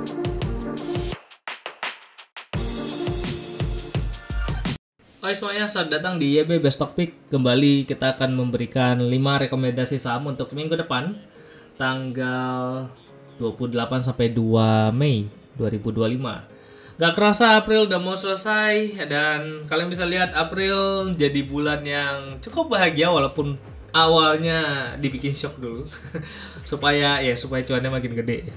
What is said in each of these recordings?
Hai semuanya, selamat datang di YB Best Stock Pick. Kembali kita akan memberikan 5 rekomendasi saham untuk minggu depan, tanggal 28 sampai 2 Mei 2025. Gak kerasa April udah mau selesai, dan kalian bisa lihat April jadi bulan yang cukup bahagia walaupun awalnya dibikin shock dulu supaya cuannya makin gede.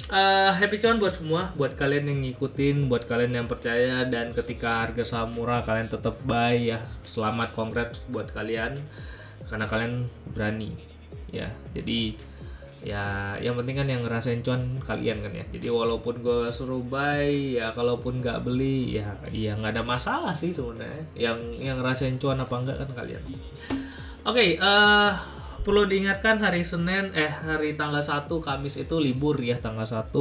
Happy cuan buat semua, buat kalian yang ngikutin, buat kalian yang percaya, dan ketika harga saham murah kalian tetap buy ya. Selamat, congrats buat kalian karena kalian berani ya. Jadi ya yang penting kan yang ngerasain cuan kalian kan ya. Jadi walaupun gue suruh buy ya, kalaupun nggak beli ya nggak ada masalah sih sebenarnya. Yang ngerasain cuan apa enggak kan kalian. Oke, perlu diingatkan hari tanggal 1 Kamis itu libur ya, tanggal 1.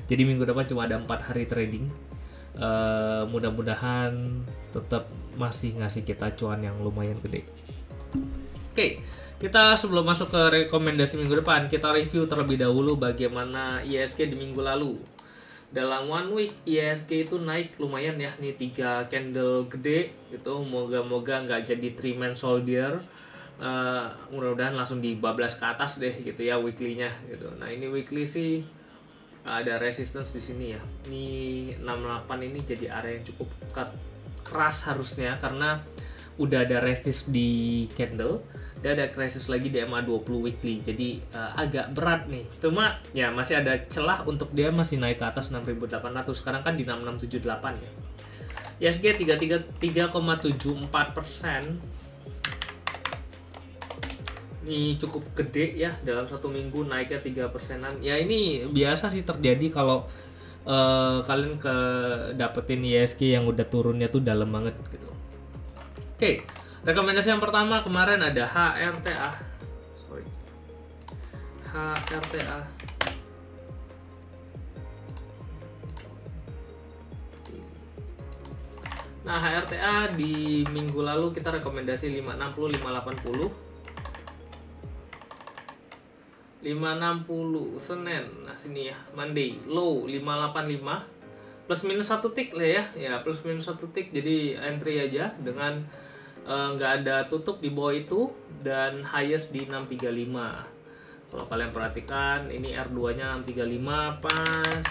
Jadi minggu depan cuma ada 4 hari trading. Mudah-mudahan tetap masih ngasih kita cuan yang lumayan gede. Oke, kita sebelum masuk ke rekomendasi minggu depan, kita review terlebih dahulu bagaimana IHSG di minggu lalu. Dalam one week IHSG itu naik lumayan ya, nih 3 candle gede gitu. Moga-moga nggak jadi 3-man soldier. Mudah-mudahan langsung dibablas ke atas deh gitu ya weekly-nya gitu. Nah, ini weekly sih ada resistance di sini ya. Ini 68 ini jadi area yang cukup keras harusnya karena udah ada resist di candle dan ada resist lagi di MA20 weekly. Jadi agak berat nih. Cuma ya masih ada celah untuk dia masih naik ke atas 6.800. Sekarang kan di 6678 ya. IHSG 3,74%. Ini cukup gede ya, dalam satu minggu naiknya 3%-an. Ya ini biasa sih terjadi kalau kalian dapetin IHSG yang udah turunnya tuh dalam banget gitu. Oke, rekomendasi yang pertama kemarin ada HRTA. HRTA. Nah, HRTA di minggu lalu kita rekomendasi 560, 580. 560 Senin, nah sini ya, Monday low 585 plus minus 1 tick lah ya plus minus 1 tick, jadi entry aja dengan nggak ada tutup di bawah itu dan highest di 635. Kalau kalian perhatikan ini R2 nya 635 pas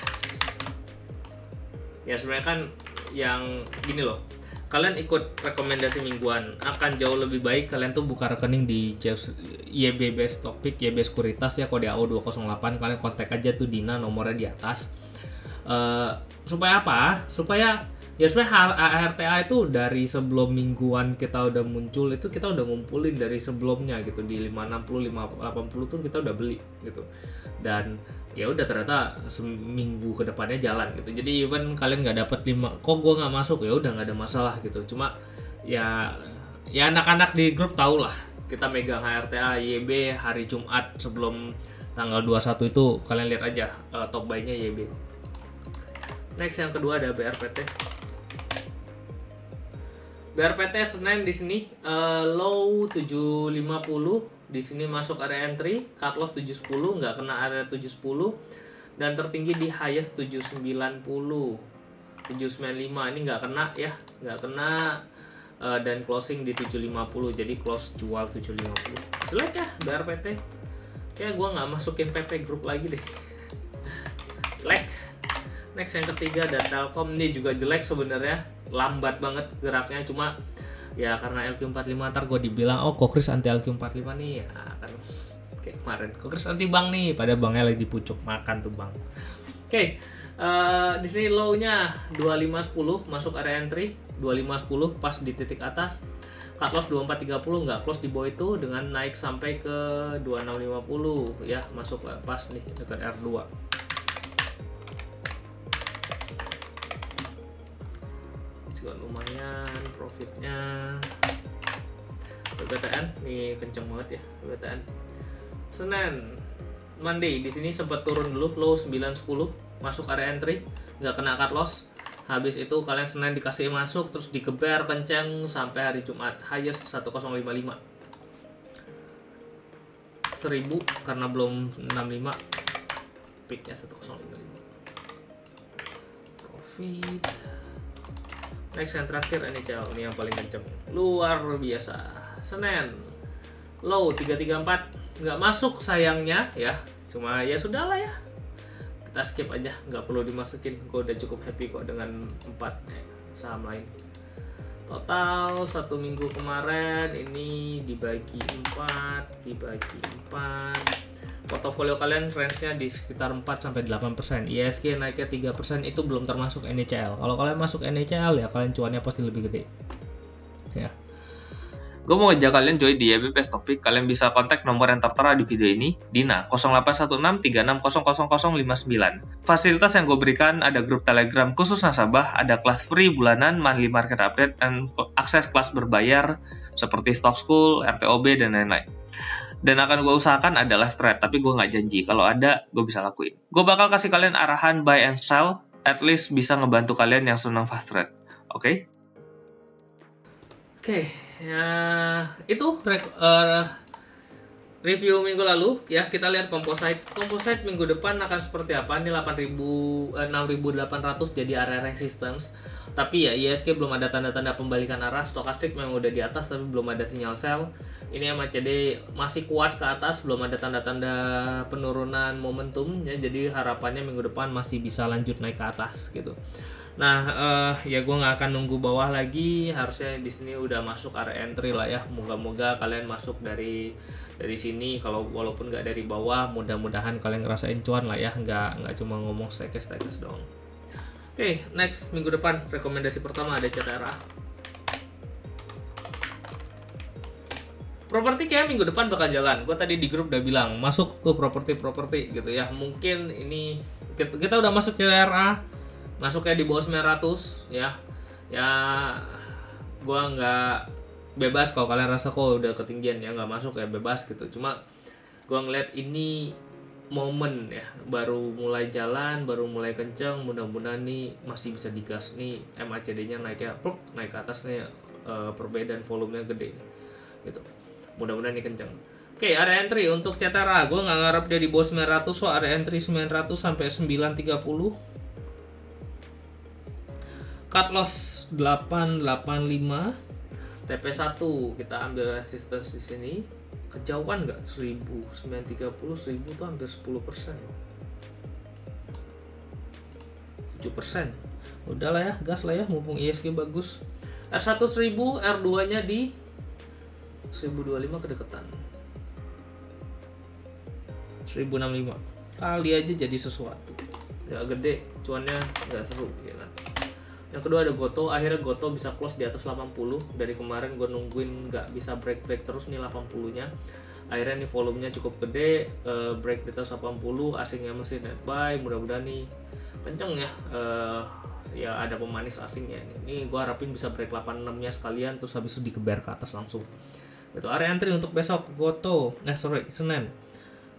ya. Sebenarnya kan yang gini loh, kalian ikut rekomendasi mingguan akan jauh lebih baik kalian tuh buka rekening di YB Best Stock Pick, YB Sekuritas ya, kode AO208. Kalian kontak aja tuh Dina, nomornya di atas. Supaya apa? Supaya ya sebenarnya HRTA itu dari sebelum mingguan kita udah muncul itu kita udah ngumpulin dari sebelumnya gitu, di 560 580 tuh kita udah beli gitu. Dan ya udah ternyata seminggu ke depannya jalan gitu. Jadi even kalian nggak dapat 5, kok gue nggak masuk, ya udah nggak ada masalah gitu. Cuma ya anak-anak di grup tau lah kita megang HRTA YB hari Jumat sebelum tanggal 21 itu. Kalian lihat aja top buy-nya YB. Next yang kedua ada BRPT. BRPT Senin di sini low 750. Di sini masuk area entry, cut loss 710, nggak kena area 710, dan tertinggi di highest 790, 795. Ini nggak kena ya, nggak kena, dan closing di 750, jadi close jual 750. Jelek ya BRPT. Kayak gue nggak masukin PP group lagi deh. Jelek. Next yang ketiga ada Telkom. Ini juga jelek sebenarnya, lambat banget geraknya. Cuma ya karena LQ45 ntar gue dibilang oh Kokris anti LQ45 nih ya kan, kayak kemarin Kokris anti bank nih, pada banknya lagi dipucuk makan tuh bang. Oke, di sini low-nya 2510 masuk area entry, 2510 pas di titik atas, cut loss 2430 nggak close di bawah itu, dengan naik sampai ke 2650 ya, masuk pas nih dekat R2. Juga lumayan profitnya. PBTN nih kenceng banget ya PBTN. Senin, Monday di sini sempat turun dulu, low 910 masuk area entry, nggak kena cut loss. Habis itu kalian Senin dikasih masuk, terus dikeber kenceng sampai hari Jumat, highest 1055 1000 karena belum 65, peaknya 1055. profit. Next yang terakhir NHL, ini yang paling kenceng, luar biasa. Senin low 334, nggak masuk sayangnya ya, cuma ya sudahlah ya, kita skip aja, nggak perlu dimasukin. Gue udah cukup happy kok dengan 4 saham lain. Total 1 minggu kemarin ini dibagi 4, portofolio kalian range-nya di sekitar 4-8%. ISG naiknya 3%, itu belum termasuk NHL. Kalau kalian masuk NHL ya kalian cuannya pasti lebih gede. Ya. Gue mau ngajak kalian join di YB Best Topic. Kalian bisa kontak nomor yang tertera di video ini, Dina 0816360059. Fasilitas yang gue berikan ada grup Telegram khusus nasabah, ada kelas free bulanan, monthly market update, dan akses kelas berbayar seperti Stock School, RTOB, dan lain-lain. Dan akan gue usahakan ada live trade, tapi gue nggak janji. Kalau ada, gue bisa lakuin. Gue bakal kasih kalian arahan buy and sell, at least bisa ngebantu kalian yang senang fast trade. Oke? Oke, ya itu review minggu lalu ya. Kita lihat composite minggu depan akan seperti apa. Ini 6.800 jadi area resistance. Tapi ya ISG belum ada tanda-tanda pembalikan arah. Stokastik memang udah di atas tapi belum ada sinyal sell. Ini MACD masih kuat ke atas, belum ada tanda-tanda penurunan momentum ya. Jadi harapannya minggu depan masih bisa lanjut naik ke atas gitu. Nah, ya gue nggak akan nunggu bawah lagi. Harusnya di sini udah masuk area entry lah ya. Moga-moga kalian masuk dari sini. Kalau walaupun nggak dari bawah, mudah-mudahan kalian ngerasain cuan lah ya. Nggak cuma ngomong stekes doang. Oke, next minggu depan rekomendasi pertama ada CTRA. Properti kayak minggu depan bakal jalan. Gue tadi di grup udah bilang masuk tuh properti gitu ya. Mungkin ini kita udah masuk CTRA, masuknya di bawah 900 ya. Ya gue nggak bebas kalau kalian rasa kok udah ketinggian ya nggak masuk ya bebas gitu. Cuma gue ngeliat ini momen ya, baru mulai jalan, baru mulai kenceng. Mudah-mudahan nih masih bisa digas nih. MACD-nya naik ke atas nih, perbedaan volumenya gede nih, gitu. Mudah-mudahan ini kenceng. Oke, area entry untuk CTRA, gue nggak ngarep dia di bawah 900, so area entry 900 sampai 930. Cut loss 885. TP1 kita ambil resistance di sini. Kejauhan nggak? 1000, 930, 1000 tuh hampir 10%. 7%. Udahlah ya, gas lah ya, mumpung ISG bagus. R1 1000, R2 nya di 1025 kedekatan. 1065. Kali aja jadi sesuatu. Ya gede, cuannya nggak seru ya kan. Yang kedua ada Goto, akhirnya Goto bisa close di atas 80. Dari kemarin gue nungguin nggak bisa break terus nih 80-nya. Akhirnya nih volumenya cukup gede, break di atas 80, asingnya masih net buy. Mudah-mudahan nih kenceng ya. Ya ada pemanis asingnya nih. Ini gue harapin bisa break 86-nya sekalian, terus habis itu dikeber ke atas langsung. Itu area entry untuk besok Goto, Senin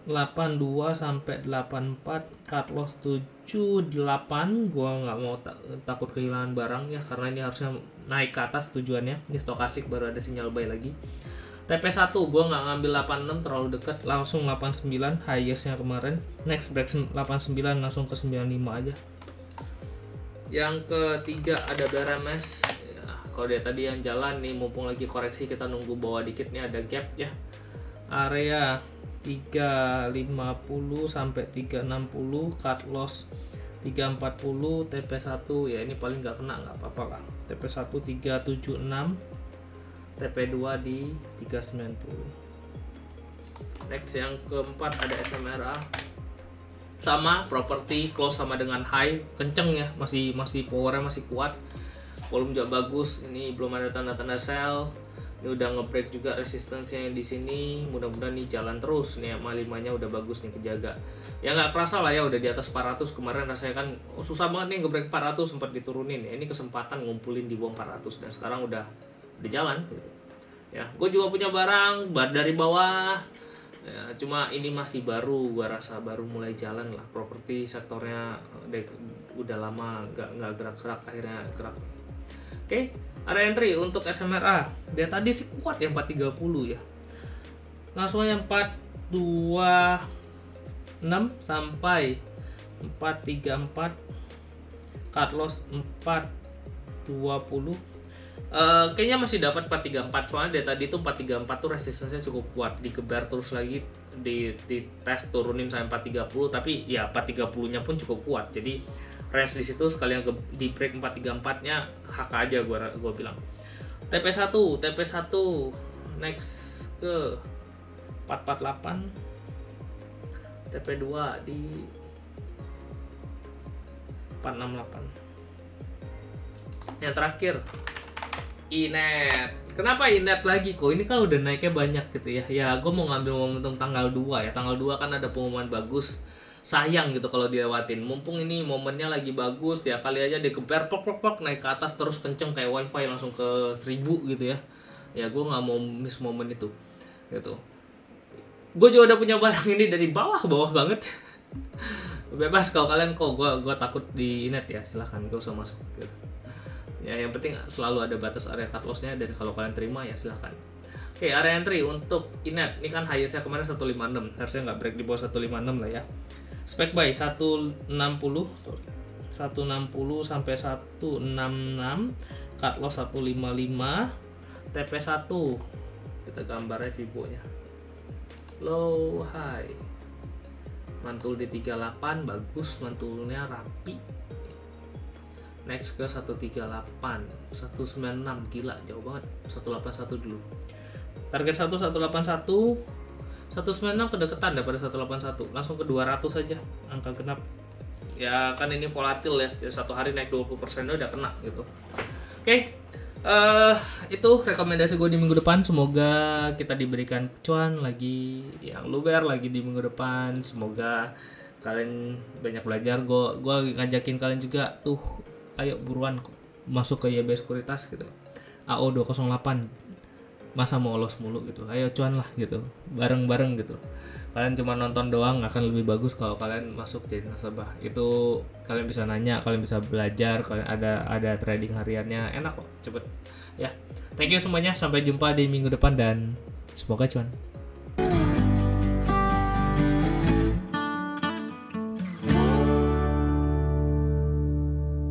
82 sampai 84, cut loss 78. Gua nggak mau takut kehilangan barang ya, karena ini harusnya naik ke atas tujuannya. Ini stokastik baru ada sinyal buy lagi. TP1 gua nggak ngambil 86 terlalu dekat, langsung 89 highestnya kemarin. Next break 89 langsung ke 95 aja. Yang ketiga ada BRMS. Ya, kalau dia tadi yang jalan nih, mumpung lagi koreksi kita nunggu bawah dikit nih, ada gap ya. Area 350 sampai 360, cut loss 340, TP1 ya ini paling nggak kena, nggak apa-apa lah. TP1 376, TP2 di 390. Next yang keempat ada SMRA. Sama properti close sama dengan high, kenceng ya, masih powernya masih kuat, volume juga bagus. Ini belum ada tanda-tanda sell. Ini udah ngebreak juga resistance-nya di sini. Mudah-mudahan nih jalan terus nih, MA5-nya udah bagus nih kejaga. Ya nggak kerasa lah ya udah di atas 400. Kemarin rasanya kan susah banget nih ngebreak 400, sempat diturunin ya. Ini kesempatan ngumpulin di bawah 400 dan sekarang udah jalan gitu. Ya, gue juga punya barang dari bawah. Ya, cuma ini masih baru, gua rasa baru mulai jalan lah. Properti sektornya udah lama nggak gerak-gerak, akhirnya gerak. Oke, ada entry untuk SMRA. Dia tadi sih kuat ya 430 ya. Langsung aja 426 sampai 434. cut loss 420. Kayaknya masih dapat 434, soalnya dari tadi tuh 434 tuh resistensinya cukup kuat, dikebar terus lagi di tes turunin sampai 430, tapi ya 430 nya pun cukup kuat, jadi range di situ sekalian di break 434 nya hak aja gua bilang. TP1 next ke 448, TP2 di 468. Yang terakhir Inet. Kenapa Inet lagi kok? Ini kan udah naiknya banyak gitu ya. Ya gue mau ngambil momentum tanggal 2 ya. Tanggal 2 kan ada pengumuman bagus. Sayang gitu kalau dilewatin. Mumpung ini momennya lagi bagus ya, kali aja dikeber pok naik ke atas terus kenceng kayak wifi langsung ke 1000 gitu ya. Ya gue nggak mau miss momen itu gitu. Gue juga udah punya barang ini dari bawah banget. Bebas kalau kalian kok gue takut di Inet ya, silahkan gak usah masuk gitu. Ya yang penting selalu ada batas area cut loss-nya, dan kalau kalian terima ya silahkan. Oke, area entry untuk Inet ini kan highest-nya kemarin 156, harusnya nggak break di bawah 156 lah ya. Spek buy 160 sampai 166, cut loss 155, TP1 kita gambarnya Vibo-nya low high, mantul di 38, bagus mantulnya rapi. Next ke 138, 196, gila jauh banget. 181 dulu. Target 181, 196 kedekatan daripada 181. Langsung ke 200 saja angka genap. Ya kan ini volatil ya. Satu hari naik 20% udah kena gitu. Oke. Itu rekomendasi gue di minggu depan. Semoga kita diberikan cuan lagi yang luber lagi di minggu depan. Semoga kalian banyak belajar. Gue ngajakin kalian juga tuh, ayo buruan masuk ke YB Sekuritas gitu. AO 208. Masa mau los mulu gitu. Ayo cuan lah gitu. Bareng-bareng gitu. Kalian cuma nonton doang akan lebih bagus kalau kalian masuk jadi nasabah. Itu kalian bisa nanya, kalian bisa belajar, kalian ada trading hariannya, enak kok, cepet. Ya. Thank you semuanya, sampai jumpa di minggu depan dan semoga cuan.